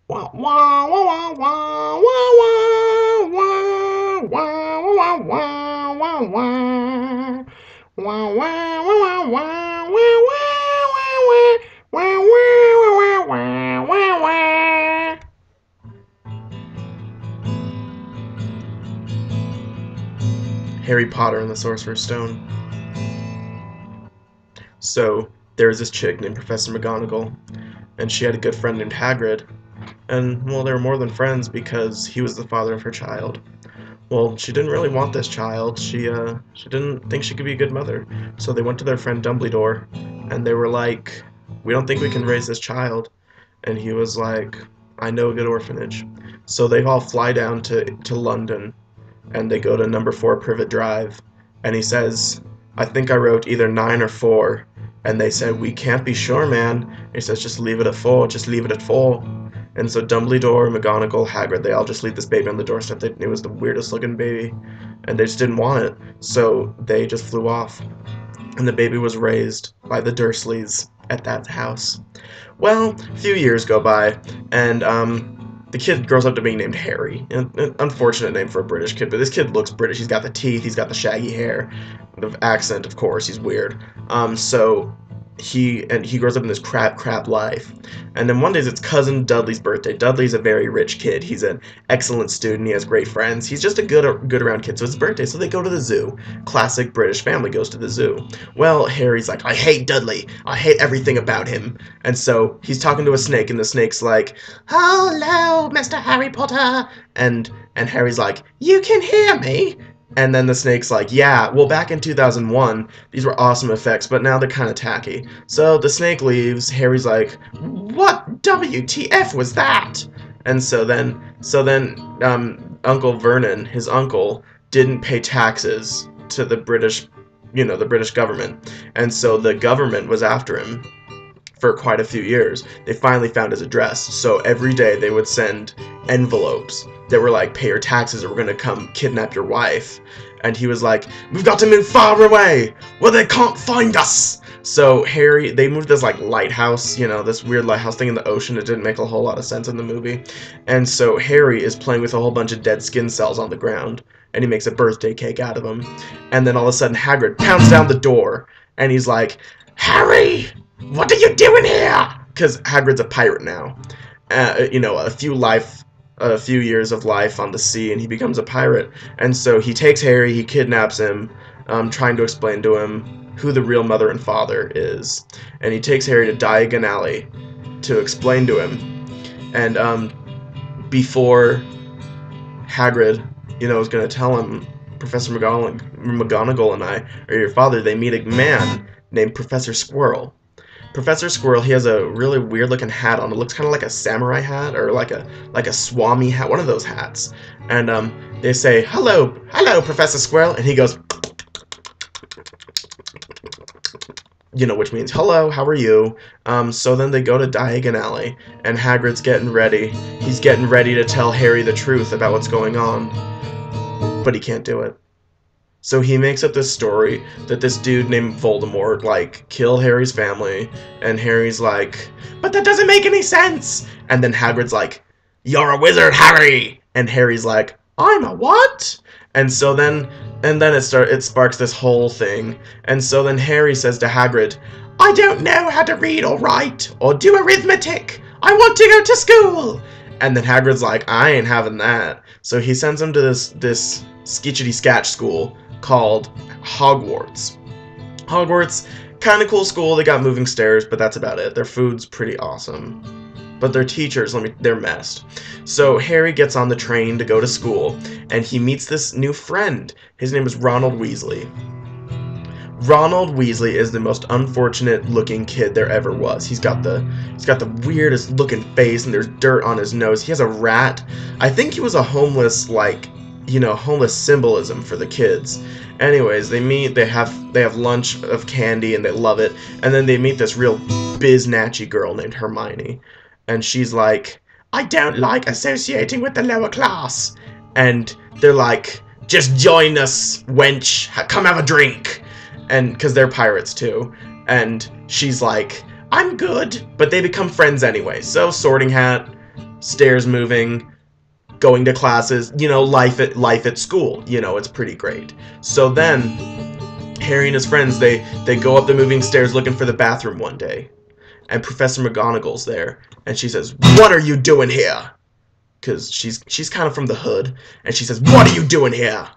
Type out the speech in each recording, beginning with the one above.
Wah, wah, wah, wah, wah, wah, wah, wah, wah, wah, wah. Wah, wah, wah, wah, wah, wah, wah, wah, wah, wah, wah, wah, wah, wah. Harry Potter and the Sorcerer's Stone. So there was this chick named Professor McGonagall, and she had a good friend named Hagrid. And, well, they were more than friends because he was the father of her child. Well, she didn't really want this child. She didn't think she could be a good mother. So they went to their friend Dumbledore, and they were like, "We don't think we can raise this child." And he was like, "I know a good orphanage." So they all fly down to London, and they go to number 4 Privet Drive, and he says, "I think I wrote either 9 or 4." And they said, "We can't be sure, man." He says, "Just leave it at 4. Just leave it at 4." And so Dumbledore, McGonagall, Hagrid, they all just leave this baby on the doorstep. It was the weirdest looking baby, and they just didn't want it. So they just flew off. And the baby was raised by the Dursleys at that house. Well, a few years go by, and the kid grows up to be named Harry. An unfortunate name for a British kid, but this kid looks British. He's got the teeth, he's got the shaggy hair, the accent, of course. He's weird. So he grows up in this crap life, and then one day it's cousin Dudley's birthday. Dudley's a very rich kid. He's an excellent student. He has great friends. He's just a good around kid. So it's his birthday, so they go to the zoo. Classic British family goes to the zoo. Well, Harry's like, "I hate Dudley. I hate everything about him." And so he's talking to a snake, and the snake's like, "Hello, Mr. Harry Potter." And Harry's like, "You can hear me?" And then the snake's like, "Yeah, well, back in 2001, these were awesome effects, but now they're kind of tacky." So the snake leaves. Harry's like, "What WTF was that?" And so then, Uncle Vernon, his uncle, didn't pay taxes to the British, the British government. And so the government was after him for quite a few years. They finally found his address. So every day they would send envelopes that were like, "Pay your taxes or we're going to come kidnap your wife." And he was like, "We've got to move far away where they can't find us." So they moved this like lighthouse, this weird lighthouse thing in the ocean. It didn't make a whole lot of sense in the movie. And so Harry is playing with a whole bunch of dead skin cells on the ground, and he makes a birthday cake out of them. And then all of a sudden Hagrid pounds down the door, and he's like, "Harry, what are you doing here?" Because Hagrid's a pirate now. A few years of life on the sea, and he becomes a pirate. And so he takes Harry, he kidnaps him, trying to explain to him who the real mother and father is. And he takes Harry to Diagon Alley to explain to him. And before Hagrid, is going to tell him, "Professor McGonagall and I are your father," they meet a man named Professor Squirrel. Professor Squirrel, he has a really weird looking hat on. It looks kind of like a samurai hat or like a swami hat, one of those hats. And they say, hello, Professor Squirrel," and he goes, which means hello, how are you? So then they go to Diagon Alley, and Hagrid's getting ready. He's getting ready to tell Harry the truth about what's going on, but he can't do it. So he makes up this story that this dude named Voldemort, like, killed Harry's family, and Harry's like, "But that doesn't make any sense!" And then Hagrid's like, "You're a wizard, Harry!" And Harry's like, "I'm a what?" And then it sparks this whole thing. And so then Harry says to Hagrid, "I don't know how to read or write, or do arithmetic! I want to go to school!" And then Hagrid's like, "I ain't having that." So he sends him to this skitchity sketch school called Hogwarts. Hogwarts, kind of cool school. They got moving stairs, but that's about it. Their food's pretty awesome. But their teachers, they're messed. So Harry gets on the train to go to school, and he meets this new friend. His name is Ronald Weasley. Ronald Weasley is the most unfortunate looking kid there ever was. He's got the weirdest looking face, and there's dirt on his nose. He has a rat. I think he was a homeless, homeless symbolism for the kids. Anyways, they meet, they have lunch of candy, and they love it. And then they meet this real biznatchy girl named Hermione. And she's like, "I don't like associating with the lower class." And they're like, "Just join us, wench. Come have a drink." And because they're pirates too. And she's like, "I'm good." But they become friends anyway. So Sorting Hat stairs moving, going to classes, you know, life at school, you know, it's pretty great. So then Harry and his friends, they go up the moving stairs looking for the bathroom one day, and Professor McGonagall's there, and she says, "What are you doing here?" Because she's kind of from the hood, and she says, "What are you doing here?"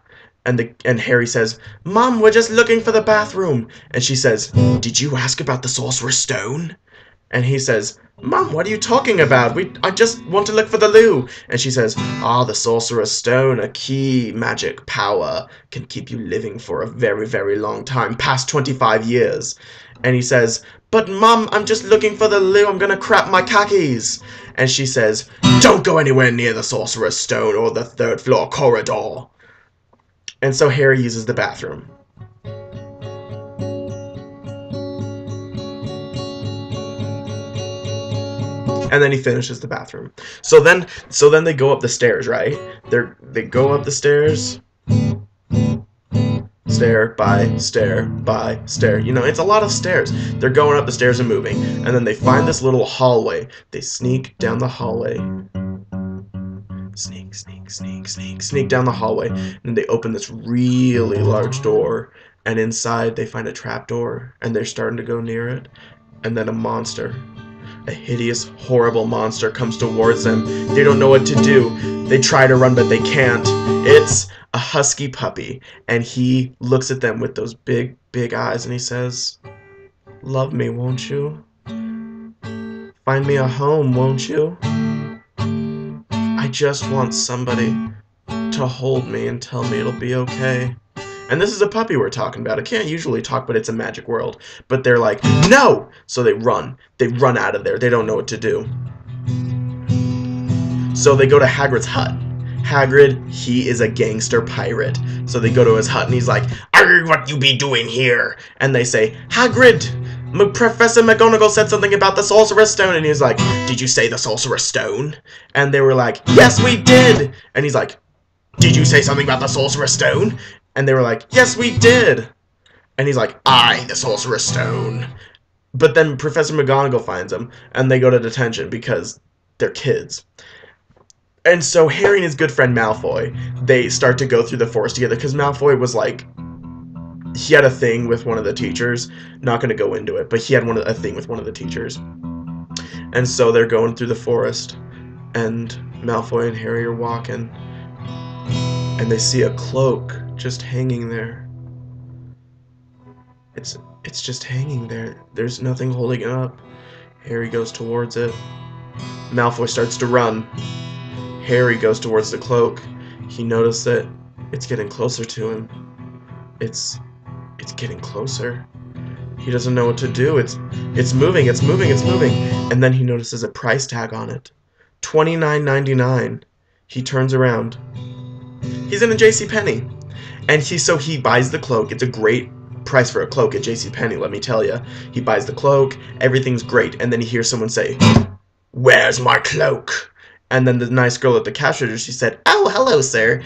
And Harry says, "Mom, we're just looking for the bathroom." And she says, "Did you ask about the Sorcerer's Stone?" And he says, "Mom, what are you talking about? I just want to look for the loo." And she says, "Ah, the Sorcerer's Stone, a key magic power, can keep you living for a very, very long time, past 25 years. And he says, "But Mom, I'm just looking for the loo. I'm gonna crap my khakis." And she says, "Don't go anywhere near the Sorcerer's Stone or the third floor corridor." And so Harry uses the bathroom. And then he finishes the bathroom. So then they go up the stairs, right? They go up the stairs, stair by stair by stair. You know, it's a lot of stairs. They're going up the stairs and moving, and then they find this little hallway. They sneak down the hallway. Sneak, sneak, sneak, sneak, sneak down the hallway, and they open this really large door, and inside they find a trapdoor, and they're starting to go near it, and then a monster. A hideous, horrible monster comes towards them. They don't know what to do. They try to run, but they can't. It's a husky puppy, and he looks at them with those big, big eyes, and he says, "Love me, won't you? Find me a home, won't you? I just want somebody to hold me and tell me it'll be okay." And this is a puppy we're talking about. It can't usually talk, but it's a magic world. But they're like, "No!" So they run. They run out of there. They don't know what to do. So they go to Hagrid's hut. Hagrid, he is a gangster pirate. So they go to his hut and he's like, "Arr, what you be doing here?" And they say, "Hagrid, Professor McGonagall said something about the Sorcerer's Stone." And he's like, "Did you say the Sorcerer's Stone?" And they were like, "Yes, we did." And he's like, "Did you say something about the Sorcerer's Stone?" And they were like, "Yes, we did." And he's like, "I, the Sorcerer's Stone." But then Professor McGonagall finds them, and they go to detention because they're kids. And so Harry and his good friend Malfoy, they start to go through the forest together, because Malfoy was like, he had a thing with one of the teachers. Not going to go into it, but he had a thing with one of the teachers. And so they're going through the forest, and Malfoy and Harry are walking, and they see a cloak just hanging there. It's just hanging there. There's nothing holding it up. Harry goes towards it. Malfoy starts to run. Harry goes towards the cloak. He noticed that it's getting closer to him. It's getting closer. He doesn't know what to do. It's moving, it's moving, it's moving. And then he notices a price tag on it. $29.99. He turns around. He's in a JCPenney. And he buys the cloak. It's a great price for a cloak at JCPenney, let me tell you. He buys the cloak, everything's great, and then he hears someone say, "Where's my cloak?" And then the nice girl at the cash register, she said, "Oh, hello, sir.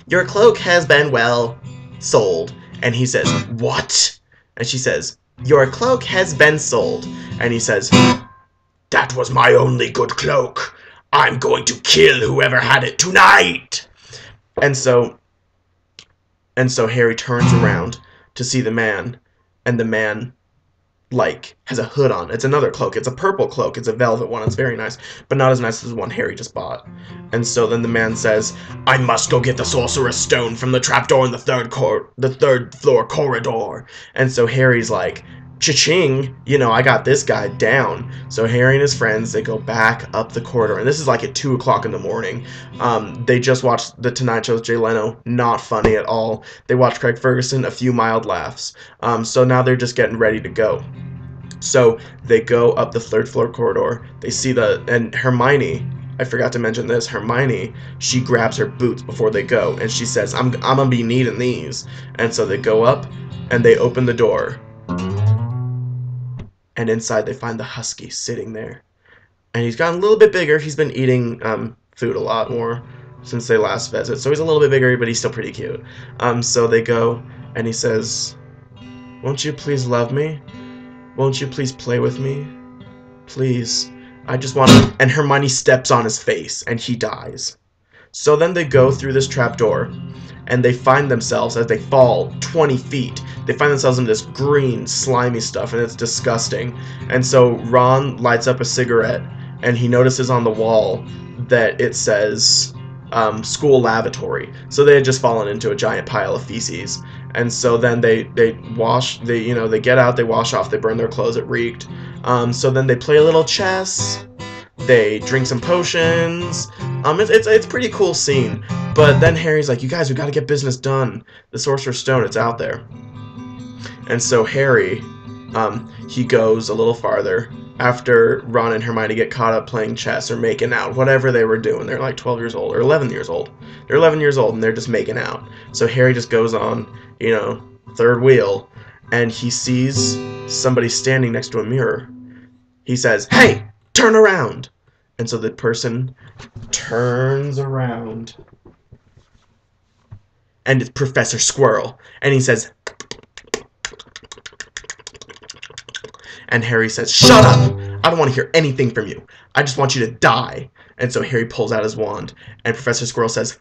Your cloak has been, well, sold." And he says, "What?" And she says, "Your cloak has been sold." And he says, "That was my only good cloak. I'm going to kill whoever had it tonight." And so Harry turns around to see the man, and the man, like, has a hood on. It's another cloak. It's a purple cloak. It's a velvet one. It's very nice, but not as nice as the one Harry just bought. And so then the man says, "I must go get the Sorcerer's Stone from the trapdoor in the third floor corridor." And so Harry's like, "Cha-ching, you know, I got this guy down." So Harry and his friends, they go back up the corridor, and this is like at 2 o'clock in the morning. They just watched The Tonight Show with Jay Leno, not funny at all. They watched Craig Ferguson, a few mild laughs. So now they're just getting ready to go. So they go up the third floor corridor. They see and Hermione, I forgot to mention this, Hermione, she grabs her boots before they go, and she says, I'm gonna be needing these." And so they go up, and they open the door. And inside they find the husky sitting there. And he's gotten a little bit bigger. He's been eating food a lot more since they last visited. So he's a little bit bigger, but he's still pretty cute. So they go, and he says, "Won't you please love me? Won't you please play with me? Please, I just want to... And Hermione steps on his face, and he dies. So then they go through this trapdoor, and they find themselves, as they fall 20 feet, they find themselves in this green, slimy stuff, and it's disgusting. And so Ron lights up a cigarette, and he notices on the wall that it says school lavatory. So they had just fallen into a giant pile of feces. And so then they wash, they get out, they wash off, they burn their clothes, it reeked. So then they play a little chess, they drink some potions. It's a pretty cool scene. But then Harry's like, you guys, we gotta get business done. The Sorcerer's Stone, it's out there. And so Harry, he goes a little farther after Ron and Hermione get caught up playing chess or making out, whatever they were doing. They're like 12 years old or 11 years old. They're 11 years old and they're just making out. So Harry just goes on, third wheel, and he sees somebody standing next to a mirror. He says, "Hey, turn around!" And so the person turns around, and it's Professor Squirrel. And he says, and Harry says, "Shut up! I don't want to hear anything from you. I just want you to die." And so Harry pulls out his wand, and Professor Squirrel says,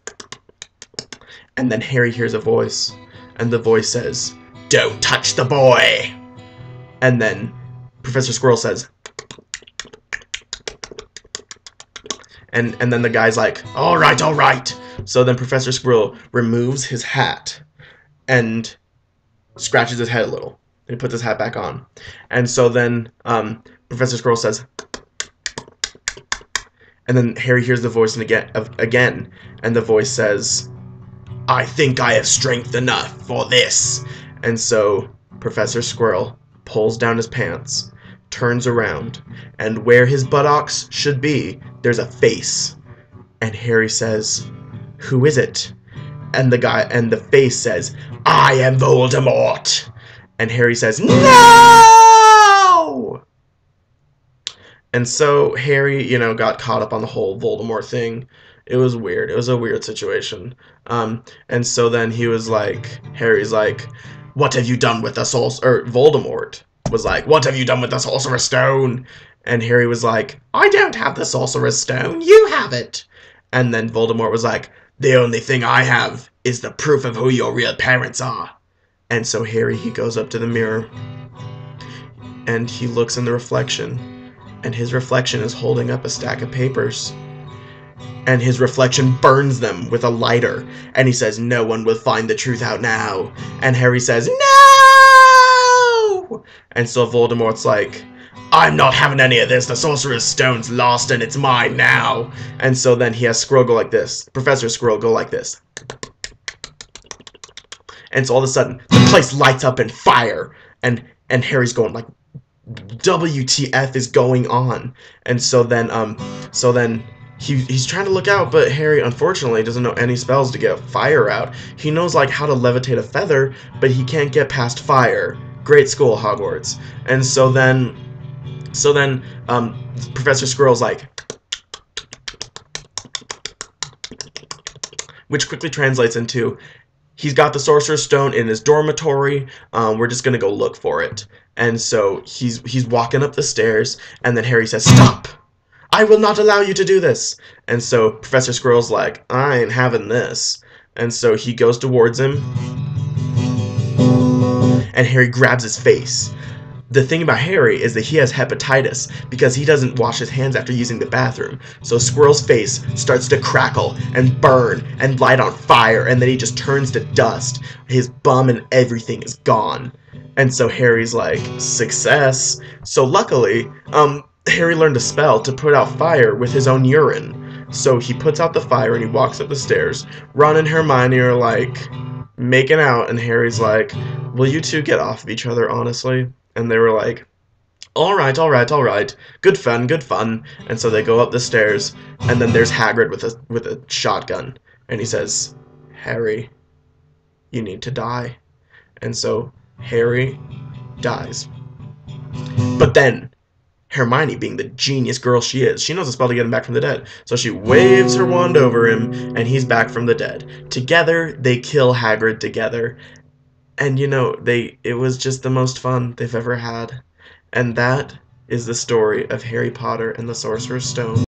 and then Harry hears a voice, and the voice says, "Don't touch the boy!" And then Professor Squirrel says, and then the guy's like, all right. So then Professor Squirrel removes his hat and scratches his head a little. And he puts his hat back on. And so then Professor Squirrel says, and then Harry hears the voice again, and the voice says, "I think I have strength enough for this." And so Professor Squirrel pulls down his pants, turns around, and where his buttocks should be, there's a face. And Harry says, "Who is it?" And the face says, "I am Voldemort." And Harry says, "No!" And so Harry, got caught up on the whole Voldemort thing. It was weird. It was a weird situation. And so then Harry's like, "What have you done with the Sorcerer?" Or Voldemort was like, "What have you done with the Sorcerer's Stone?" And Harry was like, "I don't have the Sorcerer's Stone. You have it." And then Voldemort was like, "The only thing I have is the proof of who your real parents are." And so Harry, he goes up to the mirror, and he looks in the reflection, and his reflection is holding up a stack of papers. And his reflection burns them with a lighter, and he says, "No one will find the truth out now." And Harry says, "No!" And so Voldemort's like, "I'm not having any of this. The Sorcerer's Stone's lost and it's mine now." And so then he has Squirrel go like this. Professor Squirrel go like this. And so all of a sudden, the place lights up in fire. And Harry's going like, WTF is going on? And so then he's trying to look out, but Harry unfortunately doesn't know any spells to get fire out. He knows like how to levitate a feather, but he can't get past fire. Great school, Hogwarts. And so then Professor Squirrel's like, which quickly translates into, he's got the Sorcerer's Stone in his dormitory. We're just gonna go look for it. And so he's walking up the stairs, and then Harry says, "Stop! I will not allow you to do this." And so Professor Squirrel's like, "I ain't having this." And so he goes towards him, and Harry grabs his face. The thing about Harry is that he has hepatitis because he doesn't wash his hands after using the bathroom. So Squirrel's face starts to crackle and burn and light on fire, and then he just turns to dust. His bum and everything is gone. And so Harry's like, "Success." So luckily, Harry learned a spell to put out fire with his own urine. So he puts out the fire and he walks up the stairs. Ron and Hermione are like making out, and Harry's like, "Will you two get off of each other, honestly?" And they were like, all right. Good fun. And so they go up the stairs, and then there's Hagrid with a shotgun. And he says, "Harry, you need to die." And so Harry dies. But then Hermione, being the genius girl she is, she knows a spell to get him back from the dead. So she waves her wand over him, and he's back from the dead. Together, they kill Hagrid together. And it was just the most fun they've ever had. And that is the story of Harry Potter and the Sorcerer's Stone.